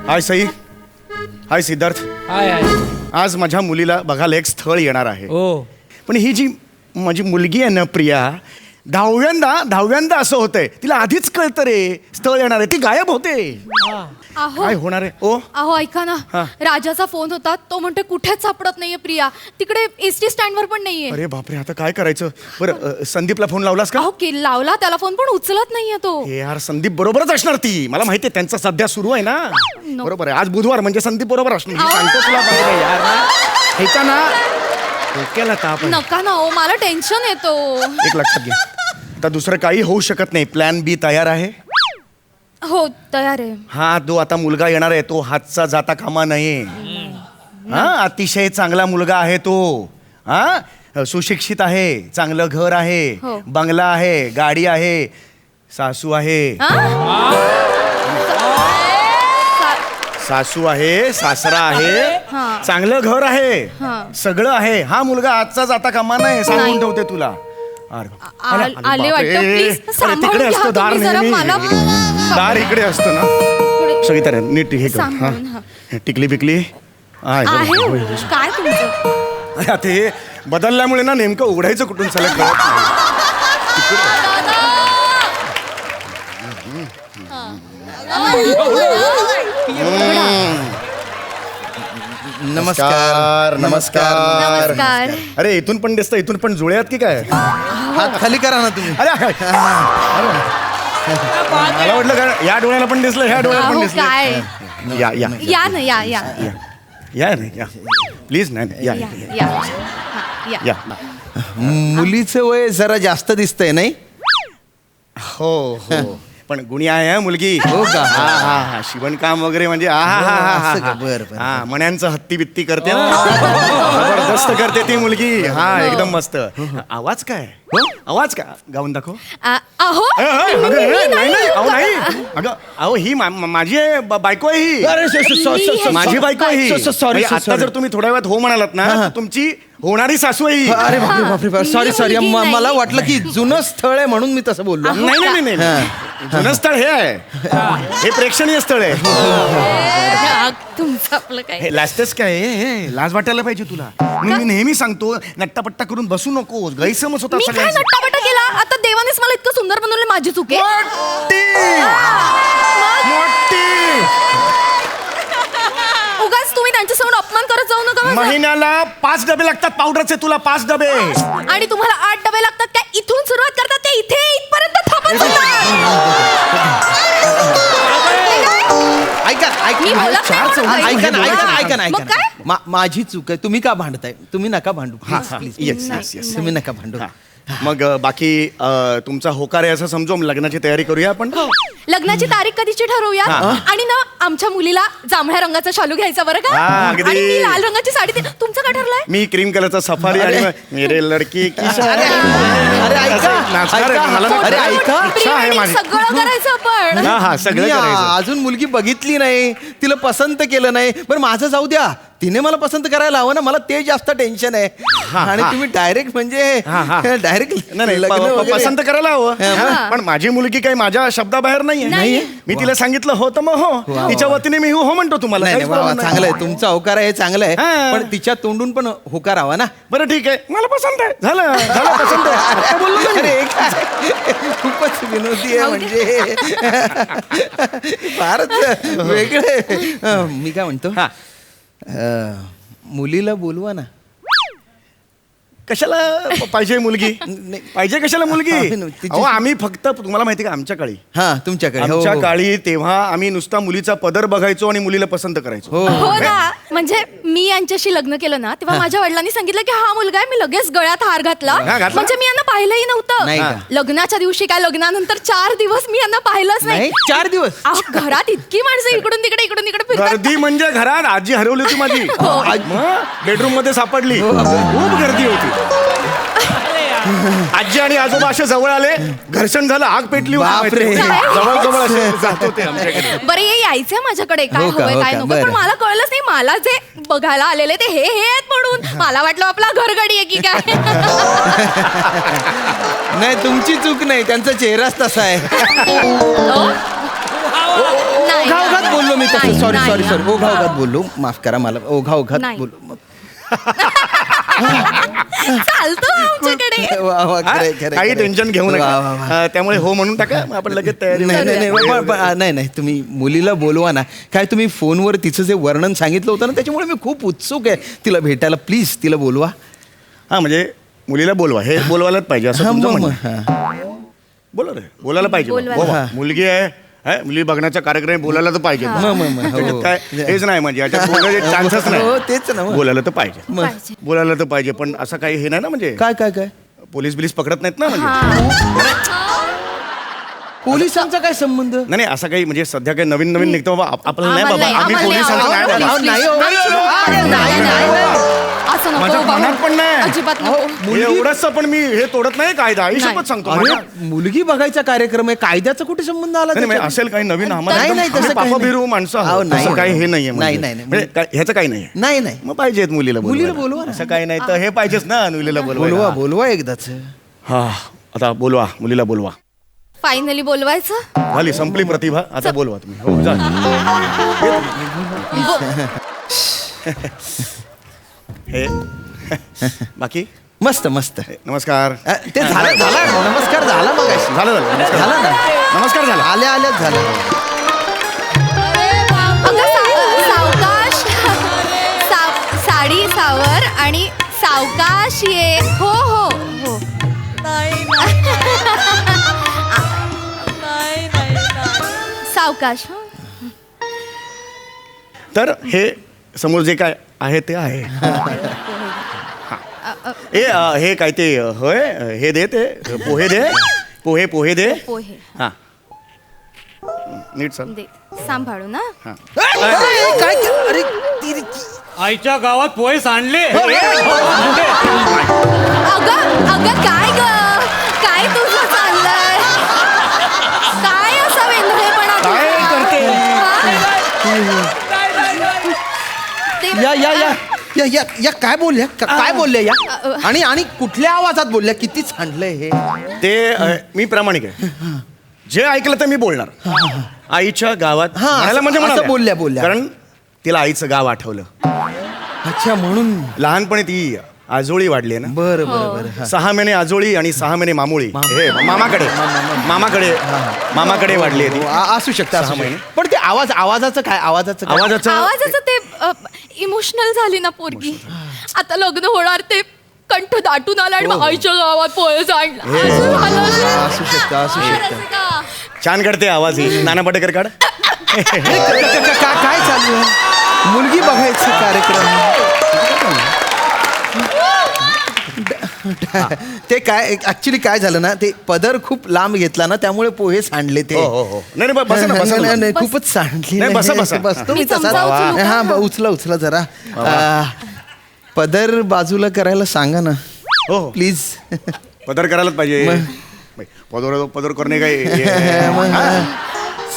हाय सई. हाय सिद्धार्थ. हाय हाय. आज माझ्या मुलीला बघायला एक स्थळ येणार आहे. ओ. पण ही जी माझी मुलगी आहे ना प्रिया, दहाव्यांदा असं होतंय. तिला आधीच कळतं रे स्थळ येणार आहे, ती गायब होते. अहो काय होणार आहे? ओ अहो ऐका ना, हा. राजाचा फोन होता. तो म्हणतो कुठेच सापडत नाहीये प्रिया. तिकडे एसटी स्टँडवर पण नाहीये. अरे बापरे, आता काय करायचं? बरं संदीपला फोन लावलास का? अहो लावला त्याला फोन, पण उचलत नाहीये तो. हे यार, संदीप बरोबरच असणार. ती मला माहिती आहे, त्यांचा सध्या सुरू आहे ना. नो. बरोबर आहे, आज बुधवार म्हणजे संदीप बरोबर असणार. मी अहो. सांगतो तुला बाबा यार ना, ह्याचा ना डोक्याला ताप आहे. नका ना हो, मला टेन्शन येतो. एक लक्षात घे, आता दुसरं काही होऊ शकत नाही. प्लॅन बी तयार आहे. हो तयार आहे. हा, जो आता मुलगा येणार आहे तो हातचा जाता कामा नये. हा, अतिशय चांगला मुलगा आहे तो. हा, सुशिक्षित आहे, चांगलं घर आहे, हो. बंगला आहे, गाडी आहे, सासू आहे. सासू आहे, सासरा आहे, हा. चांगलं घर आहे, हा. सगळं आहे. हा मुलगा आजचा जाता कामा नाही, सांगून नाही. ठेवते तुला. अरे आले वाटतं. प्लीज सांभाळून तिकडे घ्या असतं दार तुम्ही जरा. नेहमी. मला दार इकडे असतं ना. थोडी- सगळी तर नीट हे कर. सांभाळून, हा. हा. टिकली बिकली आहे हो. काय तुमचं? अरे आता हे बदलल्यामुळे ना नेमकं उघडायचं कुठून चालत कळत नाही. नमस्कार. नमस्कार. नमस्कार. अरे इथून पण दिसतं, इथून पण जुळ्यात की काय? हात खाली करा ना तुम्ही. अरे मला वाटलं का या डोळ्याला पण दिसलं, ह्या डोळ्याला पण अहो, दिसलं. काय या या या ना, या या या या नाही या प्लीज. नाही या या या हा, या. या. मुलीचं वय जरा जास्त दिसतंय नाही? हो हो, पण गुणी आहे हा मुलगी. हो का? हा हा हा, शिवणकाम वगैरे म्हणजे असं का? बरं, बरं. हा, मण्यांचं हत्ती बित्ती करते ना, जबरदस्त करते ती मुलगी. हा, एकदम मस्त. आवाज काय? आवाज काय? गाऊन दाखव. अहो नाही नाही, अहो नाही, अगं अहो ही माझी आहे, बायको आहे ही. माझी बायको आहे ही. सॉरी. म्हणजे आता जर तुम्ही थोड्या वेळात हो म्हणालात ना, तर तुमची होणारी सासू आहे ही. अरे बापरे बापरे, सॉरी सॉरी. मुलगी नाही. मला वाटलं की जुनं स्थळ आहे म्हणून मी तसं बोललो. नाही नाही नाही नाही, जुनं स्थळ हे आहे, हे प्रेक्षणीय स्थळ आहे. तुमचं आपलं काय? हे लाजतेस काय? हे लाज वाटायला पाहिजे तुला. मी नेहमी सांगतो, नट्टापट्टा करून बसू नको, गैरसमज होता मी काय सगळ्यांचा. नट्टाबट्टा केला? आता देवानेच मला इतकं सुंदर बनवलं, माझी चूक आहे. मोठी उगाच तुम्ही त्यांच्यासमोर अपमान करत जाऊ नका माझा. महिन्याला 5 डबे लागतात पावडरचे तुला, 5 डबे. आणि तुम्हाला 8 डबे लागतात काय? इथून सुरुवात करतात ते इथे इथपर्यंत थांबत ऐका मी बोलत नाही म्हणून बाई. ऐका ना, ऐका ना, ऐका ना, मग ऐका काय? ना. माझी चूक आहे. तुम्ही का भांडताय? तुम्ही नका भांडू प्लीज. Yes yes yes. तुम्ही नका भांडू. मग बाकी तुमचा होकार आहे असं समजू. लग्नाची तयारी करूया आपण. लग्नाची तारीख कधीची ठरवूया. आणि ना आमच्या मुलीला जांभळ्या रंगाचा शालू घ्यायचा बरं का? हा, अगदी. आणि मी लाल रंगाची साडी तुमचं काय ठरलंय? मी क्रीम कलरचा सफारी आणि मेरे लडकी की अरे ऐका, नाचणार आहे. मला अरे ऐका. इच्छा आहे Pre-wedding माझी. सगळं करायचं आपण. हा हा, सगळं मी करायचं. अजून मुलगी बघितली नाही, तिला पसंत केलं नाही. बरं माझं जाऊ द्या, तिने मला पसंत करायला हवं ना. मला ते जास्त टेन्शन आहे. आणि तुम्ही डायरेक्ट म्हणजे डायरेक्ट नाही पसंत करायला हवं. पण माझी मुलगी काही माझ्या शब्दाबाहेर नाहीये. नाहीये. मी तिला सांगितलं हो तर मग हो. तिच्या वतीने मी हो म्हणतो तुम्हाला. नाही काहीच नाही, problem नाही. चांगलं आहे तुमचा होकार आहे, चांगलं आहे. हा. पण तिच्या तोंडून पण होकार हवा ना. बरं ठीक आहे, मला पसंत आहे. झालं झालं, पसंत आहे. आता बोललो ना मी. अरे काय, खूपच विनोदी आहे म्हणजे. फारच वेगळे. मी काय म्हणतो, मुलीला बोलवा ना. कशाला पाहिजे मुलगी? पाहिजे कशाला मुलगी? तिची- अहो आम्ही फक्त, तुम्हाला माहिती का, आमच्या काळी तुमच्याकडे हो, आमच्या हो. काळी तेव्हा आम्ही नुसता मुलीचा पदर बघायचो आणि मुलीला पसंत करायचो. हो. हो ना, म्हणजे मी यांच्याशी लग्न केलं ना, तेव्हा माझ्या वडिलांनी सांगितलं की हा मुलगा आहे. मी लगेच गळ्यात हार घातला. हा, घातला? म्हणजे मी यांना पाहिलंही नाही नव्हतं. का? लग्नाच्या दिवशी काय, लग्नानंतर 4 दिवस मी यांना पाहिलंच नाही नाही. 4 दिवस. अहो, घरात इतकी माणसं इकडून तिकडे फिरतात. गर्दी म्हणजे घरात आजी हरवली होती माझी. बेडरूम मध्ये सापडली. खूप गर्दी होती. आजी आणि आजोबा असे जवळ आले, घर्षण झालं, आग पेटली होती बापरे. माहिती? जवळ जवळ असे जात होते आमच्याकडे. बरं हे यायचंय माझ्याकडे काय हो का, हवंय हो काय का, नको बरं. पण मला कळलंच नाही. मला जे बघायला आलेले ते हे आहेत म्हणून मला वाटलं आपला घरगडी आहे की काय. नाही तुमची चूक नाही, त्यांचा चेहराच तसा आहे. नाही, ओघाओघात बोललो मी तसं. नाही, सॉरी नाही, सॉरी सॉरी नाही. ओघाओघात बोललो, माफ करा मला. ओघाओघात नाही. बोललो. चालतं आमच्याकडे. वा, वा, हा? खरंय, खरंय, काही खरंय. टेन्शन घेऊ वा, वा, वा. नका. त्यामुळे हो म्हणून टाका, मग आपण लगेच तयारी नाही नाही नाही नाही नाही, तुम्ही मुलीला बोलवा ना. काय तुम्ही फोनवर तिचं जे वर्णन सांगितलं होतं ना, त्याच्यामुळे मी खूप उत्सुक आहे तिला भेटायला. प्लीज तिला बोलवा. हा म्हणजे मुलीला बोलवा, हे बोलवायलाच पाहिजे असं हा, तुमचं मग, म्हणणं आहे. हा. बोला रे, बोलायला पाहिजे बोलवायला. बाबा. हा. मुलगी आहे, मुली बघण्याचा कार्यक्रम आहे, बोलायला तर पाहिजे. हा. मग, हो. त्याच्यात काय हेच नाही म्हणजे याच्यात बोलायचे चान्सच हो, नाही. तेच ना मग. बोलायला तर पाहिजे, मग. पाहिजे. बोलायला तर पाहिजे, पण असं काही हे नाही ना म्हणजे काय काय काय पोलीस बिलीस पकडत नाहीत ना म्हणजे. पोलिसांचा काय संबंध? नाही नाही, असं काही म्हणजे सध्या काही नवीन नवीन निघतो बाबा आपल्याला नाही आम्हाला बाबा, नाही, आम्ही आम्हाला पोलिसांचं नाही, नाही आम्हाला बाबा. नाही, हो. नाही, नाही, नाही. असं नको माझ्या बाबा. मनात पण नाही. अजिबात नको. एवढंच पण मी हे तोडत नाही कायदा, आई शपथ सांगतो अरे माझ्या. मुलगी बघायचा कार्यक्रम आहे, कायद्याचा कुठे संबंध आला नाही, नाही, त्याच्यात? असेल काही नवीन आम्हाला नाही, एकदम- नाही, तसं आम्ही काही पापा नाही. बिरू माणसं अहो, आहोत. नाही, तसं काही हे नाही. नाहीये नाही, म्हणजे. नाही. म्हणजे ह्याचं काही नाही. नाही नाही मग पाहिजेत मुलीला मुलीला बोलवायला. बोलवा ना. असं काही नाही तर हे पाहिजेच ना मुलीला बोलवा बोलवा. बोलवा एकदाच. हा आता बोलवा, मुलीला बोलवा. फायनली बोलवायचं. झाली संपली प्रतिभा, आता बोलवा तुम्ही. हो जा. हे बाकी मस्त मस्त. नमस्कार. ते झालं झालं नमस्कार झाला मग झालं झालं नमस्कार. झालं ना. नमस्कार झाला. आल्या आल्याच झालं. अगं सावकाश साडी सावर आणि सावकाश ये. हो हो हो. सावकाश. हं. तर हे समोर जे काय आहे ते आहे. हे काय ते होय हे दे, ते पोहे दे, पोहे दे. पोहे हा नीट सर. दे सांभाळू ना. हा. काय अरे आईच्या गावात पोहे सांडले. अगं अगं काय ग काय तुझं चाललंय. काय असा वेंधळेपणा तुझा? काय करते? ते- या या या या या या काय बोलल्या काय बोलल्या या आणि आणि कुठल्या आवाजात बोलल्या? किती सांडलंय हे. ते मी प्रामाणिक आहे. जे ऐकलं तर मी बोलणार. आईच्या गावात हा, म्हणायला म्हणजे असं म्हणाल्या. बोलल्या. कारण तिला आईचं गाव आठवलं. अच्छा म्हणून. लहानपणी ती आजोळी वाढली आहे ना. बरं बरं बरं हा. 6 महिने आजोळी आणि 6 महिने मामुळी. हे मामाकडे मामाकडे वाढली आहे ती. असू शकतं असू 6 महिने. शकतं. पण ते आवाजाचं काय? आवाजाचं काय? आवाजाचं ते इमोशनल झाली ना पोरगी. आता लग्न होणार ते कंठ दाटून आला आणि मग आईच्या गावात पोहे सांडला. असं झालं. असू शकतं असू शकतं. रसिका. छान काढते आवाज ही. नाना पाटेकर काढ. काय चालू आहे? मुलगी बघायचा कार्यक्रम. ते काय ऍक्च्युली काय झालं ना, ते पदर खूप लांब घेतला ना, त्यामुळे पोहे सांडले ते. हो हो हो. नाही नाही बसा ना, बसा ना. नाही, खूपच सांडली. नाही, बसा, बसा. बसतो मी मी तसाच. चमचा उचलू का? हा उचला जरा. पदर बाजूला करायला सांगा ना हो हो. प्लीज. पदर करायलाच पाहिजे. बाई, पदर करणे काय.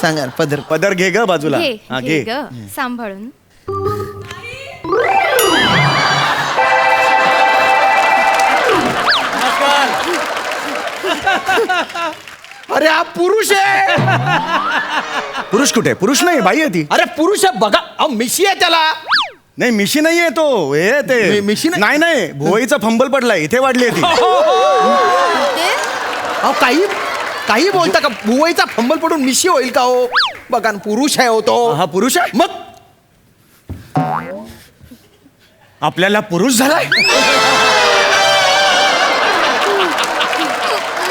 सांगा पदर. पदर घे ग बाजूला. घे हा घे घे. ग सांभाळून. अरे हा पुरुष आहे. पुरुष कुठे? पुरुष नाही, बाई आहे ती. अरे पुरुष आहे बघा. अहो मिशी आहे त्याला. नाही मिशी नाहीये तो. हे ते मिशी नाही? नाही नाही भुवईचा फंबल पडलाय, इथे वाढली आहे ती. ते अहो काही बोलता का? भुवईचा फंबल पडून मिशी होईल का हो? बघा ना, पुरुष आहे हो तो. हा पुरुष आहे. मग आपल्याला पुरुष झालाय.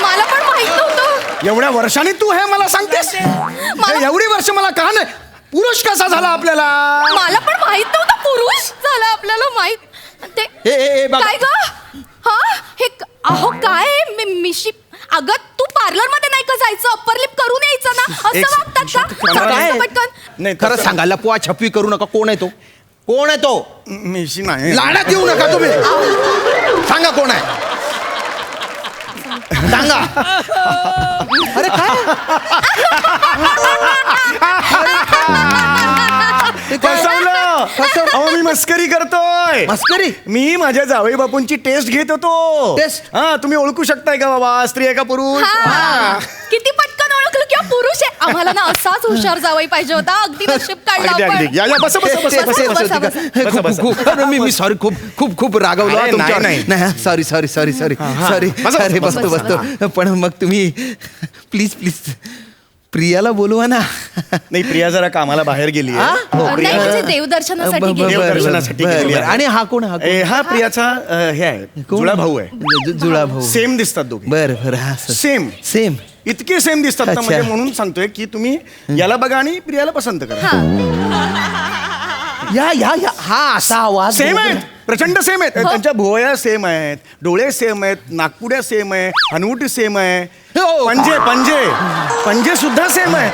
मला पण माहित नव्हतं. एवढ्या वर्षांनी तू हे मला सांगतेस? हे एवढी वर्ष मला का नाही? पुरुष कसा झाला आपल्याला? मला पण माहित नव्हतं पुरुष झाला आपल्याला माहित. ते हे बघा. काय ग? हा हे अहो काय मिशी. अगं तू पार्लर मध्ये नाही का जायचं? अप्पर लिप करून यायचं ना. एक असं वागतात का? काय? सांग पटकन. नाही खरं तसं- सांगा, लपवा छपवी करू नका. कोण आहे तो? कोण आहे तो? मिशी नाही. लाडात येऊ नका तुम्ही. सांगा कोण आहे? सांगा. अरे काय ते काय? फसवलं. अहो मी मस्करी करतोय. मस्करी? मी माझ्या जावई बापूंची टेस्ट घेत होतो. टेस्ट? हा तुम्ही ओळखू शकताय का बाबा स्त्री आहे का पुरुष? हा. किती पटकन ओळखलं किंवा पुरुष आहे. आम्हाला ना असाच हुशार जावई पाहिजे होता. अगदी नशीब काढलं अगदी आपण. अगदी या या बसा बसा बसा बसा, बसा बसा, बसा. बसा. बसा, बसा. खूप मी सॉरी खूप खूप खूप रागवलो अरे, तुमच्यावर. नाही, नाही sorry sorry sorry sorry sorry बसा, अरे बसा, बसतो बसा, बसतो पण मग तुम्ही प्लीज प्लीज प्रियाला बोलवा ना. नाही प्रिया जरा कामाला बाहेर गेली हा? हो नाही प्रिया म्हणजे देवदर्शनासाठी ब- ब- गेली. ब- देवदर्शनासाठी बरं, गेलेली बरं. आहे. आणि हा कोण हा कोण? हा प्रियाचा हे आहे कोण? जुळा भाऊ आहे. जुळा भाऊ. सेम दिसतात दोघे. बर बर हा सेम सेम इतके सेम दिसतात ना अच्छा. म्हणजे म्हणून सांगतोय की तुम्ही याला बघा आणि प्रियाला पसंत करा. या या या हा असा आवाज सेम आहेत प्रचंड सेम आहेत त्यांच्या भुवया सेम आहेत डोळे सेम आहेत नागपुड्या सेम आहे हनुवटी सेम आहे हो. पंजे पंजे पंजे सुद्धा सेम आहे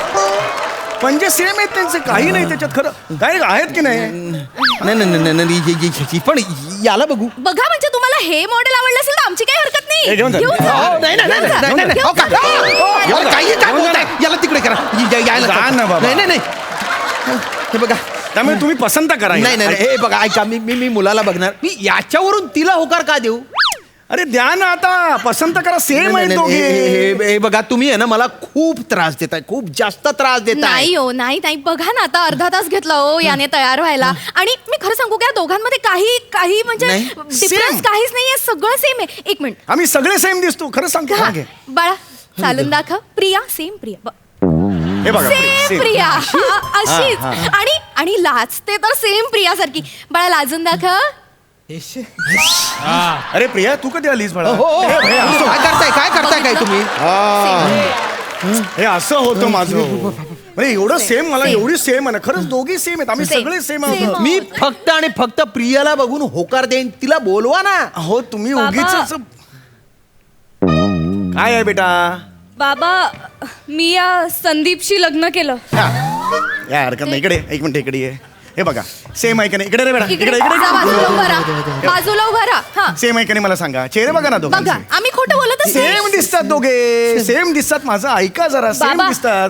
पंजे सेम आहेत त्यांचे काही नाही त्याच्यात खरं काय आहेत की नाही. नाही नाही नाही, नाही नाही, पण याला बघू. बघा म्हणजे तुम्हाला हे मॉडेल आवडलं असेल तर आमची काही हरकत नाही. हे घेऊन जा. घेऊन जा. हो, नाही नाही नाही नाही, नाही, नाही. हो, का- हो, हो, काही काय बोलताय? याला तिकडे करा यायला जा ना बाबा. नाही नाही नाही हे बघा त्यामुळे तुम्ही पसंत करा नाही नाही नाही, हे बघा ऐका मी मी मी मुलाला बघणार मी याच्यावरून तिला होकार का देऊ. अरे द्या ना आता पसंत करा सेम नाही, आहेत नाही, दोघे. हे बघा तुम्ही आहे ना मला खूप त्रास देताय खूप जास्त त्रास देताय. नाही हो नाही नाही बघा ना आता अर्धा तास घेतला हो याने तयार व्हायला आणि मी खरं सांगू का दोघांमध्ये काही काही म्हणजे नाही. Difference Same. काहीच नाहीये सगळं सेम आहे. एक मिनिट आम्ही सगळे सेम दिसतो खरं सांगतो हा, हा, घे. बाळा चालून दाखव प्रिया सेम प्रिया हे बघा सेम same. प्रिया हा, अशीच हा, आणि लाजते तर सेम प्रिया सारखी बाळा लाजून दाखव. अरे प्रिया तू कधी आलीस बाळा? हो, हो. हे, हे, असं- काय करताय काय तुम्ही. हे असं होतं माझं म्हणजे एवढं सेम मला एवढी सेम आहे ना खरंच दोघी सेम आहेत आम्ही Same. सगळे सेम Same. आहोत. मी फक्त आणि फक्त प्रियाला बघून होकार देईन तिला बोलवा ना. हो तुम्ही बाबा. उगीच काय आहे बेटा बाबा मी या संदीपशी लग्न केलं. या हरकत नाही इकडे एक मिनिट इकडे ये हे बघा सेम आहे का नाही इकडे रे बेटा इकडे इकडे जा, बाजूला उभा इकडे राहा बाजूला उभा राहा हा सेम आहे का नाही मला सांगा चेहरे बघा ना बघा दोघांचे आम्ही खोटं बोलतच नाही. सेम दिसतात दोघे सेम दिसतात माझं ऐका जरा सेम बाबा. दिसतात.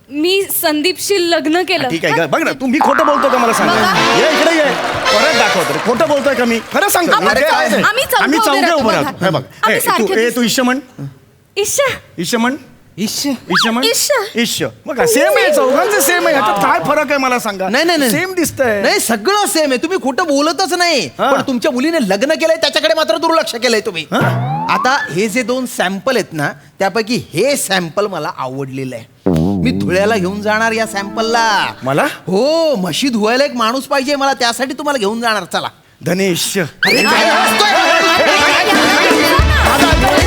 मी संदीपशी लग्न केलं. ठीक आहे का? बघ ना तुम्ही खोटं बोलतो का मला सांगा बघा. ये इकडे ये परत दाखवतो खोटं बोलतोय का मी खरं सांग आपण आम्ही चौघं उभे राहतो, उभं बघा. राहतो हे बघ आम्ही ए, सारखे तू दिसतो. ईश्य म्हण इश्शा ईश्य म्हण ईश्य म्हण ईश्य. ईश्य बघा सेम आहे चौघांचे सेम आहे ह्याच्यात काय फरक आहे मला सांगा नाही नाही नाही सेम दिसतंय नाही सगळं सेम आहे तुम्ही खोटं बोलतच नाही हा. पण तुमच्या मुलीने लग्न केलंय त्याच्याकडे मात्र दुर्लक्ष केलंय तुम्ही. हा? आता हे जे 2 सॅम्पल आहेत ना त्यापैकी हे सॅम्पल मला आवडलेलं आहे मी धुळ्याला घेऊन जाणार या सॅम्पलला. मला हो म्हशी धुवायला एक माणूस पाहिजे मला त्यासाठी तुम्हाला घेऊन जाणार चला. धनेश अरे काय हसतोय? जा ना.